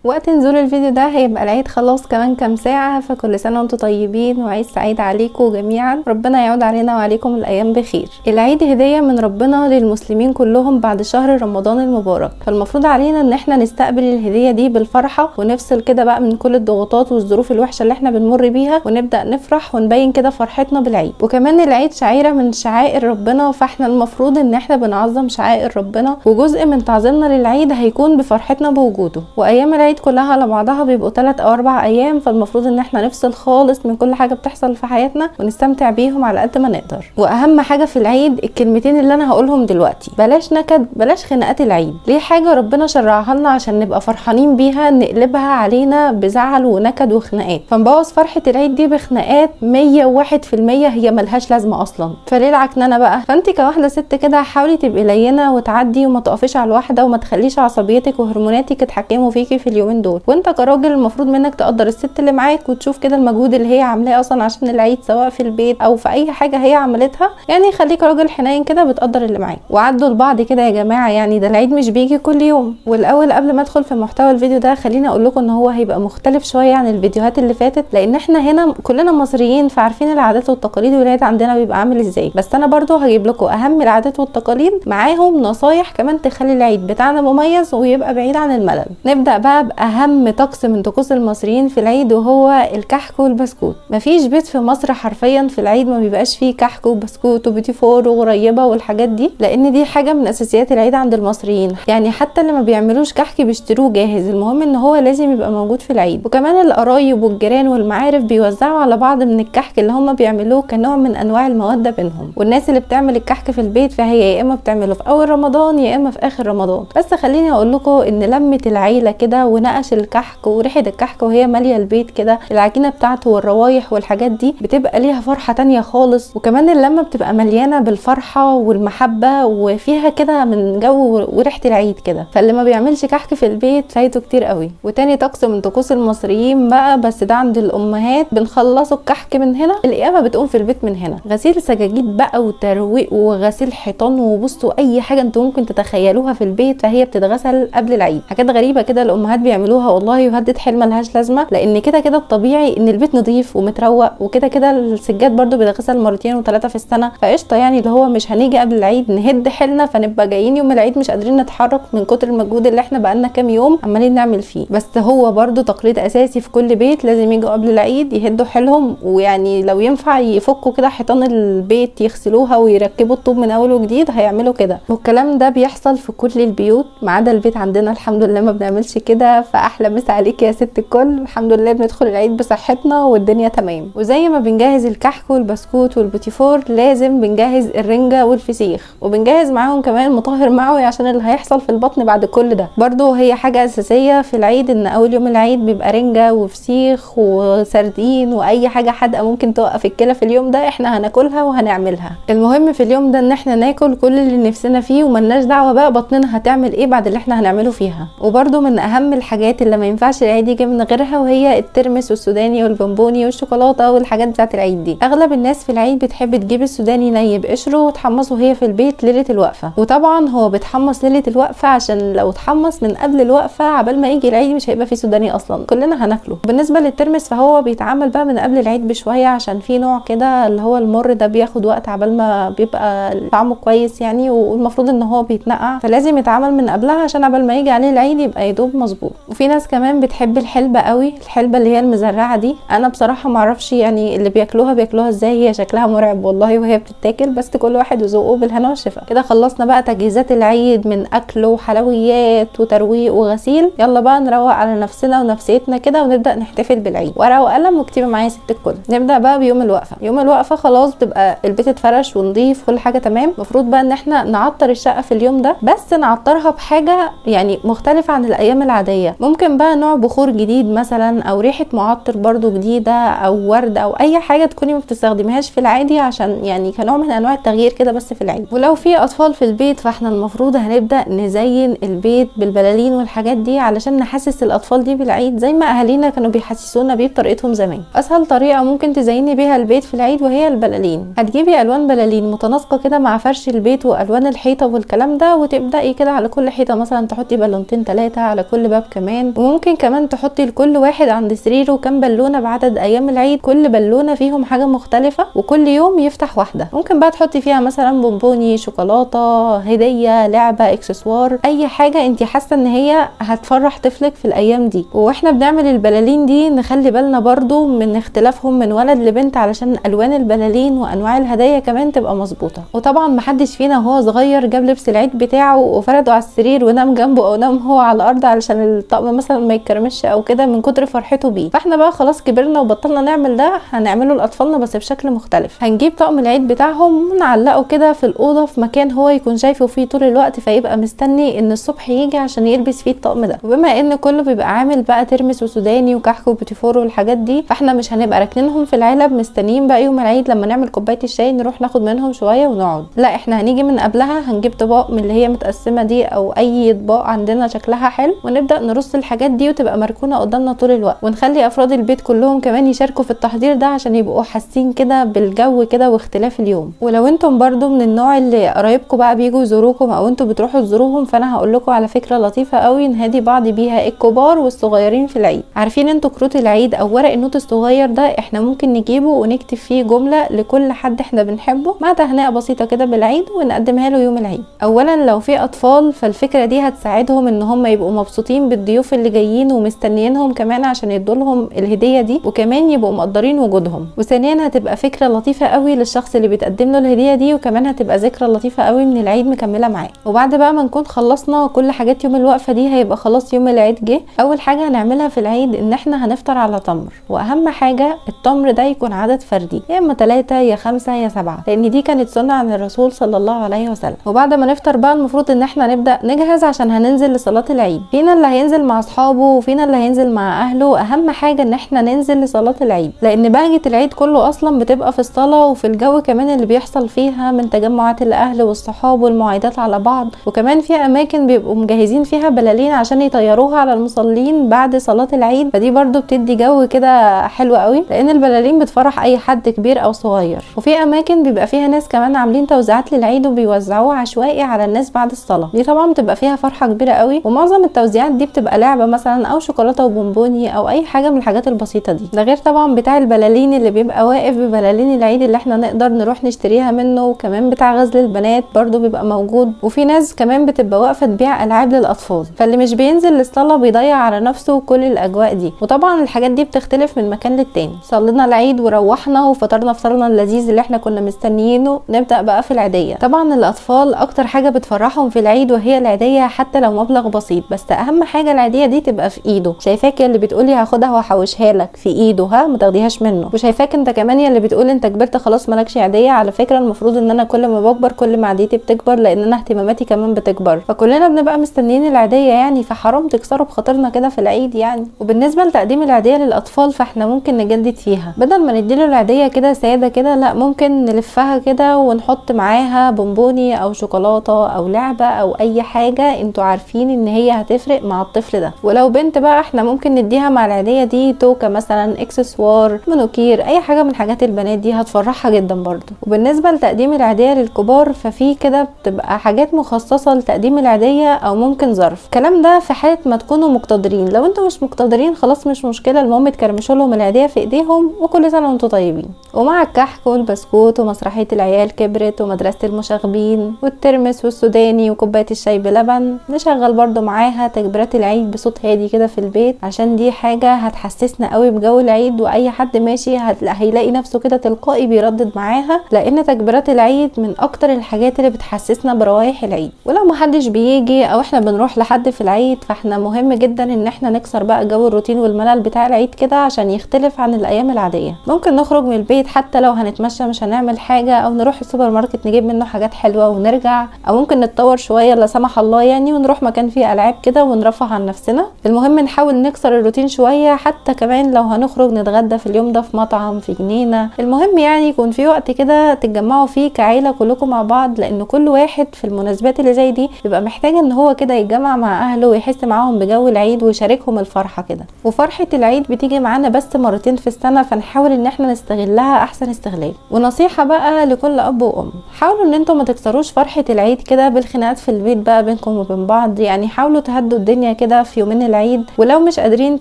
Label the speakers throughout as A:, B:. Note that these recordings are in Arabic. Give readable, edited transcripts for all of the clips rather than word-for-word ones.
A: وقت نزول الفيديو ده هيبقى العيد خلاص كمان كام ساعة، فكل سنة وانتم طيبين وعيد سعيد عليكم جميعا. ربنا يعود علينا وعليكم الأيام بخير. العيد هدية من ربنا للمسلمين كلهم بعد شهر رمضان المبارك، فالمفروض علينا ان احنا نستقبل الهدية دي بالفرحة ونفصل كده بقى من كل الضغوطات والظروف الوحشة اللي احنا بنمر بيها، ونبدأ نفرح ونبين كده فرحتنا بالعيد. وكمان العيد شعيرة من شعائر ربنا، فاحنا المفروض ان احنا بنعظم شعائر ربنا، وجزء من تعظيمنا للعيد هيكون بفرحتنا بوجوده. وايام العيد كلها على بعضها بيبقوا 3 أو 4 ايام، فالمفروض ان احنا نفصل خالص من كل حاجة بتحصل في حياتنا ونستمتع بيهم على قد ما نقدر. واهم حاجة في العيد الكلمتين اللي انا هقولهم دلوقتي: بلاش نكد، بلاش خناقات العيد. ليه حاجة ربنا شرعها لنا عشان نبقى فرحانين بيها نقلبها علينا بزعل ونكد وخناقات، فنبوظ فرحة العيد دي بخناقات 101% هي ملهاش لازمة اصلا. فليه العكننة بقى؟ فانت كواحدة ست كده حاولي تبقي لينة وتعدي وما تقفيش على الواحدة، وما تخليش عصبيتك وهرموناتك يتحكموا فيكي في اليومين دول. وانت كراجل المفروض منك تقدر الست اللي معاك وتشوف كده المجهود اللي هي عاملاه اصلا عشان العيد، سواء في البيت او في اي حاجة هي عملتها. يعني خليك راجل حنين كده بتقدر اللي معاك. وعدوا لبعض كده يا جماعة، يعني ده العيد مش بيجي كل يوم. والاول قبل ما ادخل في محتوى الفيديو ده خليني اقول لكم ان هو هيبقى مختلف شوية عن الفيديوهات اللي فاتت، لان احنا هنا كلنا مصريين فعارفين العادات والتقاليد والعيد عندنا بيبقى عامل ازاي. بس انا برضو هجيب لكم اهم العادات والتقاليد معاهم نصايح كمان تخلي العيد بتاعنا مميز ويبقى بعيد عن الملل. نبدأ بقى باهم طقس من طقوس المصريين في العيد، وهو الكحك والبسكوت. مفيش بيت في مصر حرفيا في العيد ما بيبقاش فيه كحك وبسكوت وبيتي فور وغريبه والحاجات دي، لان دي حاجه من اساسيات العيد عند المصريين. يعني حتى اللي ما بيعملوش كحك بيشتروه جاهز، المهم ان هو لازم يبقى موجود في العيد. وكمان القرايب والجيران والمعارف بيوزعوا على بعض من الكحك اللي هم بيعملوه كنوع من انواع الموده بينهم. والناس اللي بتعمل الكحك في البيت فهي يا اما بتعمله في اول رمضان يا اما في اخر رمضان. بس خليني اقول لكم ان لمه العيله كده ونقش الكحك وريحه الكحك وهي ماليه البيت كده، العجينه بتاعته والروايح والحاجات دي بتبقى ليها فرحه تانية خالص. وكمان اللمه بتبقى مليانه بالفرحه والمحبه وفيها كده من جو وريحه العيد كده. فاللي ما بيعملش كحك في البيت فايته كتير قوي. وتاني طقس من طقوس المصريين بقى، بس ده عند الامهات، بنخلصوا الكحك من هنا القيامه بتقوم في البيت من هنا. غسيل سجاجيد بقى وترويق وغسيل حيطان، وبصوا اي حاجه انتوا ممكن تتخيلوها في البيت فهي بتتغسل قبل العيد. حاجات غريبه كده الامهات بيعملوها والله، وهدت حيل ملهاش لازمه، لان كده كده الطبيعي ان البيت نظيف ومتروق، وكده كده السجاد برده بيتغسل مرتين و3 في السنه، فقشطه. يعني اللي هو مش هنيجي قبل العيد نهد حيلنا فنبقى جايين يوم العيد مش قادرين نتحرك من كتر المجهود اللي احنا بقالنا كام يوم عمالين نعمل فيه. بس هو برده تقليد اساسي في كل بيت، لازم يجوا قبل العيد يهدوا حيلهم، ويعني لو ينفع يفكوا كده حيطان البيت يغسلوها ويركبوا الطوب من اول وجديد هيعملوا كده. والكلام ده بيحصل في كل البيوت ما عدا البيت عندنا الحمد لله ما بنعملش كده. فاحلى مسا عليك يا ست الكل، الحمد لله بندخل العيد بصحتنا والدنيا تمام. وزي ما بنجهز الكحك والبسكوت والبوتيفور لازم بنجهز الرنجة والفسيخ، وبنجهز معاهم كمان مطهر معوي عشان اللي هيحصل في البطن بعد كل ده. برضو هي حاجة اساسية في العيد ان اول يوم العيد بيبقى رنجة وفسيخ وسردين واي حاجة حادقة ممكن توقف الكلى في اليوم ده احنا هناكلها وهنعملها. المهم في اليوم ده ان احنا ناكل كل اللي نفسنا فيه وملناش دعوة بقى بطننا هتعمل ايه بعد اللي احنا هنعمله فيها. وبرضو من اهم الحاجات اللي ما ينفعش العيد يجي من غيرها وهي الترمس والسوداني والبونبوني والشوكولاته والحاجات بتاعه العيد دي. اغلب الناس في العيد بتحب تجيب السوداني ني بقشره وتحمصه هي في البيت ليله الوقفه. وطبعا هو بيتحمص ليله الوقفه عشان لو اتحمص من قبل الوقفه عبال ما يجي العيد مش هيبقى فيه سوداني اصلا، كلنا هناكله. بالنسبه للترمس فهو بيتعمل بقى من قبل العيد بشويه، عشان في نوع كده اللي هو المر ده بياخد وقت عبال ما بيبقى طعمه كويس يعني، والمفروض ان هو بيتنقع فلازم يتعمل من قبلها عشان عبال ما يجي عليه العيد يبقى يدوب مظبوط. وفي ناس كمان بتحب الحلبة قوي، الحلبة اللي هي المزرعة دي. انا بصراحة معرفش يعني اللي بياكلوها ازاي، هي شكلها مرعب والله وهي بتتاكل، بس كل واحد وذوقه، بالهنا والشفا. كده خلصنا بقى تجهيزات العيد من اكل وحلويات وترويق وغسيل، يلا بقى نروق على نفسنا ونفسيتنا كده ونبدأ نحتفل بالعيد. ورقة وقلم واكتبي معايا ست الكل. نبدأ بقى بيوم الوقفة. يوم الوقفة خلاص بتبقى البيت اتفرش ونضيف كل حاجة تمام. المفروض بقى ان احنا نعطر الشقة في اليوم ده، بس نعطرها بحاجة يعني مختلفة عن الايام العادية. ممكن بقى نوع بخور جديد مثلا، او ريحة معطر برضو جديدة، او ورد، او اي حاجة تكوني ما بتستخدميهاش في العادي، عشان يعني كنوع من انواع التغيير كده بس في العيد. ولو في اطفال في البيت فاحنا المفروض هنبدأ نزين البيت بالبلالين والحاجات دي علشان نحسس الاطفال دي بالعيد زي ما اهالينا كانوا بيحسسونا بيه بطريقتهم زمان. اسهل طريقة ممكن تزيني بيها البيت في العيد وهي البلالين. هتجيبي الوان بلالين متناسقة كده مع فرش البيت والوان الحيطة والكلام ده، وتبدأي كده على كل حيطة مثلا تحطي بالونتين 3، على كل باب كمان. وممكن كمان تحطي لكل واحد عند سريره كام بالونه بعدد ايام العيد، كل بالونه فيهم حاجه مختلفه وكل يوم يفتح واحده. ممكن بقى تحطي فيها مثلا بونبوني، شوكولاته، هديه، لعبه، اكسسوار، اي حاجه انت حاسه ان هي هتفرح طفلك في الايام دي. واحنا بنعمل البلالين دي نخلي بالنا برضو من اختلافهم من ولد لبنت علشان الوان البلالين وانواع الهدايا كمان تبقى مظبوطه. وطبعا محدش فينا وهو صغير جاب لبس العيد بتاعه وفرده على السرير ونام جنبه او نام هو على الارض علشان الطقم مثلا ما يتكرمش او كده من كتر فرحته بيه. فاحنا بقى خلاص كبرنا وبطلنا نعمل ده، هنعمله لاطفالنا بس بشكل مختلف. هنجيب طقم العيد بتاعهم ونعلقه كده في الاوضه في مكان هو يكون شايفه فيه طول الوقت، فيبقى مستني ان الصبح يجي عشان يلبس فيه الطقم ده. وبما ان كله بيبقى عامل بقى ترمس وسوداني وكحك وبوتيفور والحاجات دي، فاحنا مش هنبقى راكنينهم في العلب مستنيين بقى يوم العيد لما نعمل كوبايه الشاي نروح ناخد منهم شويه ونقعد. لا، احنا هنيجي من قبلها هنجيب طباق من اللي هي متقسمه دي او اي اطباق عندنا شكلها حلو، ونبدا نرص الحاجات دي وتبقى مركونه قدامنا طول الوقت، ونخلي افراد البيت كلهم كمان يشاركوا في التحضير ده عشان يبقوا حاسين كده بالجو كده واختلاف اليوم. ولو انتم برضو من النوع اللي قرايبكم بقى بيجوا يزوروكم او انتم بتروحوا تزوروهم، فانا هقول لكم على فكره لطيفه قوي نهادي بعض بيها الكبار والصغيرين في العيد. عارفين انتوا كروت العيد او ورق النوت الصغير ده، احنا ممكن نجيبه ونكتب فيه جمله لكل حد احنا بنحبه مع تهنئه بسيطه كده بالعيد ونقدمها له يوم العيد. اولا لو في اطفال فالفكره دي هتساعدهم ان هم يبقوا مبسوطين بالضيوف اللي جايين ومستنيينهم كمان عشان يدوا لهم الهديه دي، وكمان يبقوا مقدرين وجودهم. وثانيا هتبقى فكره لطيفه قوي للشخص اللي بيتقدم له الهديه دي، وكمان هتبقى ذكرى لطيفه قوي من العيد مكمله معاه. وبعد بقى ما نكون خلصنا كل حاجات يوم الوقفه دي، هيبقى خلاص يوم العيد جه. اول حاجه هنعملها في العيد ان احنا هنفطر على تمر، واهم حاجه التمر ده يكون عدد فردي، يا اما 3 يا 5 يا 7، لان دي كانت سنه عن الرسول صلى الله عليه وسلم. وبعد ما نفطر بقى المفروض ان احنا نبدا نجهز عشان هننزل لصلاه العيد. فينا اللي هينزل مع اصحابه وفينا اللي هينزل مع اهله. اهم حاجه ان احنا ننزل لصلاه العيد، لان بهجه العيد كله اصلا بتبقى في الصلاه وفي الجو كمان اللي بيحصل فيها من تجمعات الاهل والصحاب والمعايدات على بعض. وكمان في اماكن بيبقوا مجهزين فيها بلالين عشان يطيروها على المصلين بعد صلاه العيد، فدي برضو بتدي جو كده حلو قوي، لان البلالين بتفرح اي حد كبير او صغير. وفي اماكن بيبقى فيها ناس كمان عاملين توزيعات للعيد وبيوزعوها عشوائي على الناس بعد الصلاه، دي طبعا بتبقى فيها فرحه كبيره قوي. ومعظم التوزيعات دي بتبقى لعبه مثلا او شوكولاته وبونبوني او اي حاجه من الحاجات البسيطه دي. ده غير طبعا بتاع البلالين اللي بيبقى واقف ببلالين العيد اللي احنا نقدر نروح نشتريها منه، وكمان بتاع غزل البنات برضو بيبقى موجود. وفي ناس كمان بتبقى واقفه تبيع العاب للاطفال، فاللي مش بينزل للصلاه بيضيع على نفسه كل الاجواء دي. وطبعا الحاجات دي بتختلف من مكان للتاني. صلينا العيد وروحنا وفطرنا فطارنا اللذيذ اللي احنا كنا مستنيينه، نبدا بقى في العيديه. طبعا الاطفال اكتر حاجه بتفرحهم في العيد وهي العيديه، حتى لو مبلغ بسيط، بس اهم حاجه العيديه دي تبقى في ايده. شايفاك اللي بتقولي هاخدها واحوشها لك، في ايده، ها، ما تاخديهاش منه. وشايفاك انت كمان اللي بتقول انت كبرت خلاص مالكش عيديه. على فكره المفروض ان انا كل ما بكبر كل ما عيديتي بتكبر، لان انا اهتماماتي كمان بتكبر، فكلنا بنبقى مستنيين العيديه يعني، فحرام تكسروا بخاطرنا كده في العيد يعني. وبالنسبه لتقديم العيديه للاطفال فاحنا ممكن نجدد فيها، بدل ما نديله العيديه كده ساده كده، لا ممكن نلفها كده ونحط معاها بونبوني او شوكولاته او لعبه او اي حاجه انتوا عارفين ان هي هتفرق مع الطفل ده. ولو بنت بقى احنا ممكن نديها مع العيديه دي توكه مثلا، اكسسوار، منوكير، اي حاجه من حاجات البنات دي هتفرحها جدا برضو. وبالنسبه لتقديم العيديه للكبار ففي كده بتبقى حاجات مخصصه لتقديم العيديه او ممكن ظرف. الكلام ده في حاله ما تكونوا مقتدرين. لو انتوا مش مقتدرين خلاص مش مشكله، المهم تكرمشوا لهم العيديه في ايديهم وكل سنه وانتوا طيبين. ومع الكحك والبسكوت ومسرحيه العيال كبرت ومدرسه المشاغبين والترمس والسوداني وكوبايه الشاي بلبن، نشغل برضو معاها تكبيرات العيد بصوت هادي كده في البيت، عشان دي حاجه هتحسسنا قوي بجو العيد، واي حد ماشي هيلاقي نفسه كده تلقائي بيردد معاها، لان تكبيرات العيد من اكتر الحاجات اللي بتحسسنا بروايح العيد. ولو محدش بيجي او احنا بنروح لحد في العيد فاحنا مهم جدا ان احنا نكسر بقى جو الروتين والملل بتاع العيد كده عشان يختلف عن الايام العاديه. ممكن نخرج من البيت حتى لو هنتمشى مش هنعمل حاجه، او نروح السوبر ماركت نجيب منه حاجات حلوه ونرجع، او ممكن نتطور شويه لا سمح الله يعني ونروح مكان فيه العاب كده ونرفه عن نفسنا. المهم نحاول نكسر الروتين شويه، حتى كمان لو هنخرج نتغدى في اليوم ده في مطعم في جنينه، المهم يعني يكون في وقت كده تتجمعوا فيه كعيله كلكم مع بعض، لان كل واحد في المناسبات اللي زي دي بيبقى محتاج ان هو كده يتجمع مع اهله ويحس معاهم بجو العيد ويشاركهم الفرحه كده. وفرحه العيد بتيجي معانا بس مرتين في السنه، فنحاول ان احنا نستغلها احسن استغلال. ونصيحه بقى لكل اب وام، حاولوا ان انتم ما تكسروش فرحه العيد كده بالخناقات في البيت بقى بينكم وبين بعض، يعني حاولوا تهدوا الدنيا كده في يومين العيد. ولو مش قادرين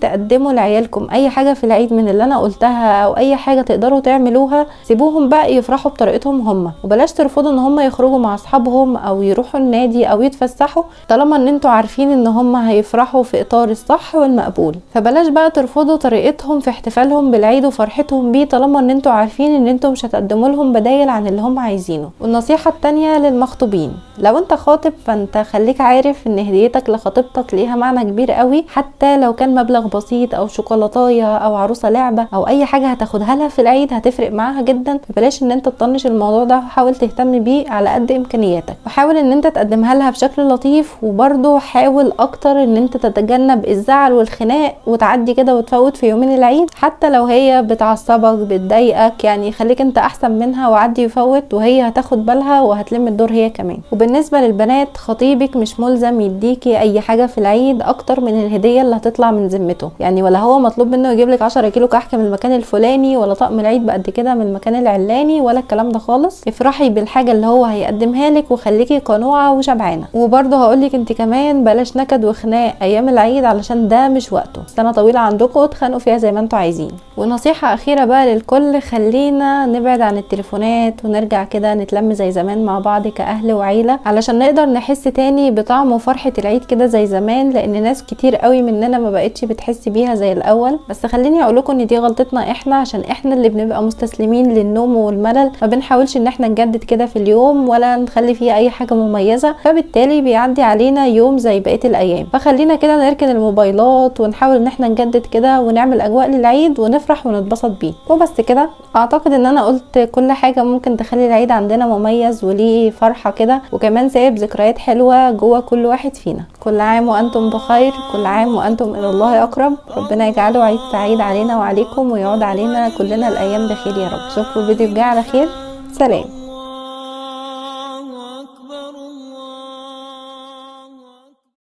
A: تقدموا لعيالكم اي حاجه في العيد من اللي انا قلتها او اي حاجه تقدروا تعملوها، سيبوهم بقى يفرحوا بطريقتهم هم، وبلاش ترفضوا ان هم يخرجوا مع اصحابهم او يروحوا النادي او يتفسحوا طالما ان انتوا عارفين ان هم هيفرحوا في اطار الصح والمقبول. فبلاش بقى ترفضوا طريقتهم في احتفالهم بالعيد وفرحتهم بيه طالما ان انتوا عارفين ان انتوا مش هتقدموا لهم بدايل عن اللي هم عايزينه. والنصيحه التانية للمخطوبين، لو انت خاطب فانت خليك عارف ان هديتك لخطيبتك ليها معنى كبير قوي، حتى لو كان مبلغ بسيط او شوكولاتايه او عروسه لعبه او اي حاجه هتاخدها لها في العيد هتفرق معاها جدا. فبلاش ان انت تطنش الموضوع ده، وحاول تهتم بيه على قد امكانياتك، وحاول ان انت تقدمها لها بشكل لطيف. وبرده حاول اكتر ان انت تتجنب الزعل والخناق وتعدي كده وتفوت في يومين العيد، حتى لو هي بتعصبك بتضايقك، يعني خليك انت احسن منها وعدي يفوت وهي هتاخد بالها وهتلم الدور هي كمان. وبالنسبه للبنات، خطيبك مش ملزم يديكي اي حاجه في العيد اكتر من الهديه اللي هتطلع من ذمته، يعني ولا هو مطلوب منه يجيب لك 10 كيلو كحك من المكان الفلاني، ولا طقم العيد بقد كده من المكان العلاني، ولا الكلام ده خالص. افرحي بالحاجه اللي هو هيقدمها لك وخليكي قنوعه وشبعانه. وبرده هقولك انت كمان بلاش نكد وخناق ايام العيد علشان ده مش وقته، سنه طويله عندكم وتخانقوا فيها زي ما انتوا عايزين. ونصيحه اخيره بقى للكل، خلينا نبعد عن التليفونات ونرجع كده نتلم زي زمان مع بعض كاهل وعيله، علشان نقدر نحس تاني بطعم وفرحه العيد كده زي زمان، لان ناس كتير قوي مننا ما بقتش بتحس بيها زي الاول. بس خليني اقول لكم ان دي غلطتنا احنا، عشان احنا اللي بنبقى مستسلمين للنوم والملل، ما بنحاولش ان احنا نجدد كده في اليوم ولا نخلي فيه اي حاجه مميزه، فبالتالي بيعدي علينا يوم زي بقيه الايام. فخلينا كده نركن الموبايلات ونحاول ان احنا نجدد كده ونعمل اجواء للعيد ونفرح ونتبسط بيه. وبس كده، اعتقد ان انا قلت كل حاجه ممكن تخلي العيد عندنا مميز وليه فرحه كده، وكمان سايب ذكريات حلوه جوه كل واحد فينا. كل عام وانتم بخير، كل عام وانتم الى الله اقرب. ربنا يجعله عيد سعيد علينا وعليكم، ويعود علينا كلنا الايام بخير يا رب. اشوفكم الفيديو الجاي على خير. سلام.